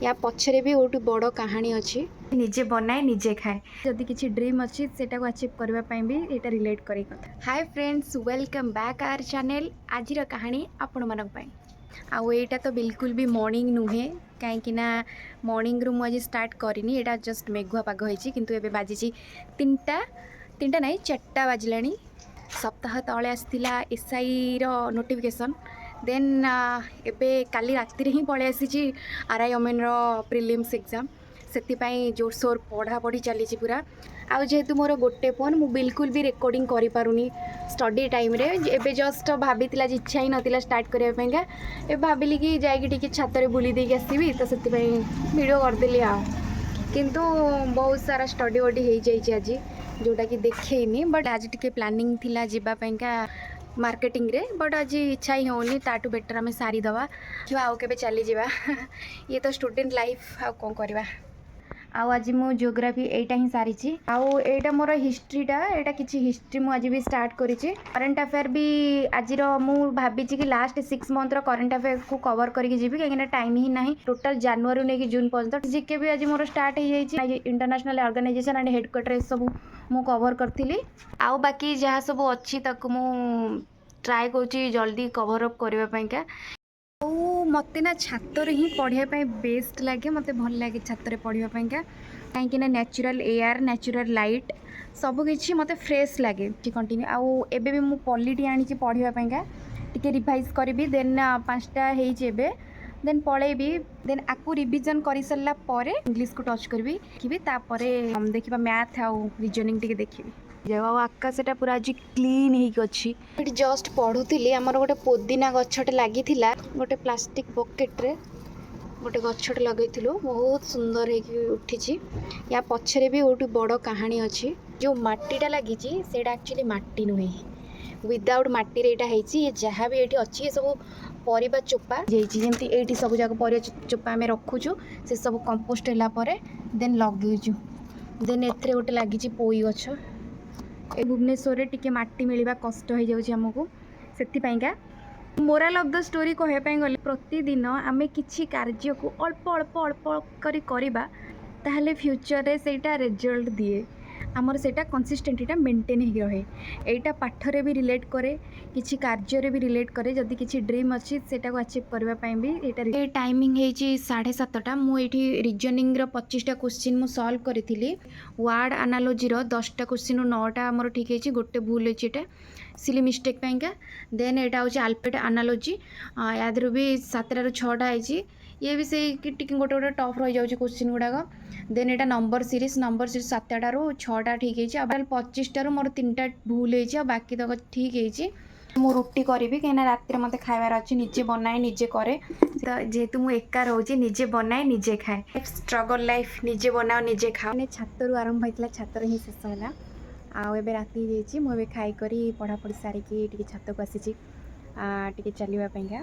या पछरे भी गोटे बड़ कहानी अच्छी निजे बनाए निजे खाए जदि किसी ड्रीम अच्छी सेटा को अचीव करने भी यहाँ रिलेट कर कथा। Hi friends, welcome back our channel. आज कहानी आपण मानक आउ एटा तो बिल्कुल भी मॉर्निंग नुहे कहीं मॉर्निंग रु मुझे स्टार्ट करनी यहाँ जस्ट मेघुआ पाग होती किंतु एबे बाजी 3टा नहीं 4टा बाजिला। सप्ताह तले आसला एसआई रो नोटिफिकेशन देन एबे काली राति रे ही पळे आसी आरआई ओमेन रो प्रिलिम्स एग्जाम से जोरसोर पढ़ा पढ़ी चली पूरा। आउ जेहेतु मोर गोटे फोन मु बिल्कुल भी रिकॉर्डिंग करि पारुनी स्टडी टाइम रे एबे जस्ट भाभी इच्छा ही नथिला स्टार्ट करबा पेंगा ए भाबिली कि जाई कि छात रे बुली देके आसीबी तो सेति वीडियो कर देली आ किंतु बहुत सारा स्टडी वडी हो जाइए आज जोटा कि देखनी बट आज टिके प्लानिंग थिला जीबा पेंका मार्केटिंग रे बट आज इच्छा ही होनी ताटू बेटर आम सारीदवा आउ के चली जावा ये तो स्टूडेंट लाइफ आउ कौन करवा। आउ आज मु जियोग्राफी एटा ही सारी आउ एटा मोर हिस्ट्रीटा एटा किछि हिस्ट्री मु आज भी स्टार्ट करी करंट अफेयर भी आज मु भाभी कि लास्ट 6 मंथ रो करंट अफेयर को कवर करके जीवी कहीं टाइम ही नहीं टोटल जनवरी नहीं कि जून पर्यंत जीके भी आज मोर स्टार्ट हो जाए इंटरनेशनल ऑर्गेनाइजेशन एंड हेडक्वार्टर सब मु कवर करथिली। आउ बाकी जहाँ सब अच्छी ताकू मु ट्राए करूँ जल्दी कवर अप करबा पाइका। मते ना छातर ही पढ़ाई बेस्ट लगे मते भल लगे छातर पढ़ाई कहीं नेचुरल एयर नेचुरल लाइट सबकि मते फ्रेश लगे कंटिन्यू। आउ एबे भी मु पॉलिटी आनी पढ़ाई टिके रिवाइज करी देन 5टा होइबे देन पढ़ेबी देन आपको रिविजन कर सारा पर इंग्लिश को टच करी देखा मैथ आउ रीजनिंग टिके देखी जाओ आकाशटा पूरा आज क्लीन होगी। जस्ट पढ़ुली आमर गोटे पुदीना गछटे लगी गोटे प्लास्टिक बकेट्रे गोटे गछटे लगेलु बहुत सुंदर उठी या पछरे भी गोटे बड़ कहानी अच्छी जो मट्टीटा लगी से एक्चुअली मट्टी नुहे विदाउट मट्टी ये जहाँ भी ये अच्छी ये सब परिबा चोपा जमी ये सब जाक परिबा चोपा आम रखुचु से सब कंपोस्ट है देन लगेचु देन एथरे गोटे लगी पोई गछ ए भुवनेश्वर टिके माटी मिलवा कष्ट हो जाऊँ आमको से मोराल ऑफ द स्टोरी कहवाई गले प्रतिदिन आम कि कार्य को अल्प अल्प अल्प करवा ताहले फ्यूचर रे सेटा रिजल्ट दिए आमर सेटा कंसिस्टेंट मेंटेन हो रहे एटा पाठरे भी रिलेट करे किसी कार्य भी रिलेट करे जदि किसी ड्रीम अच्छी सेटा को अचीव करने भी ये टाइमिंग है 7:30 मुझे रीजनिंग 25टा क्वेश्चन मु सॉल्व करी वर्ड एनालॉजी 10टा क्वेश्चन 9टा मोर ठीक है गोटे भूल है सिली मिस्टेक पाइंका देन यहाँ हूँ अल्फाबेट एनालॉजी यादर भी 7टाରୁ 6टा है ये भी से गोटे गोटे टफ रही जाऊँगी क्वेश्चन गुड़ाक देन यहाँ नंबर सीरीज 7टाରୁ 6टा ठीक है अब 25टाରୁ मोर 3टा भूल है बाकी तक ठीक है मु रुटी करी कहीं रात मत खाइबार अच्छे निजे बनाए निजे करे तो जेहेतु मुझे एका रोचे निजे बनाए निजे खाए स्ट्रगल लाइफ निजे बनाओ निजे खाओ छातर आरंभ होता छातर ही शेष है आउ ए राति जाइए मुझे खाई पढ़ापढ़ी सारिकी छात को आसी चलवाई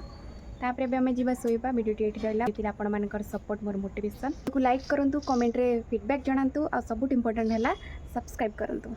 तापर भी आम जा शोबा वीडियो ये रहा आपण मान सपोर्ट मोर मोटिवेशन लाइक करूँ कमेंट रे फीडबैक जनातु आ सबुठ इंपोर्टेंट है सब्सक्राइब करूँ।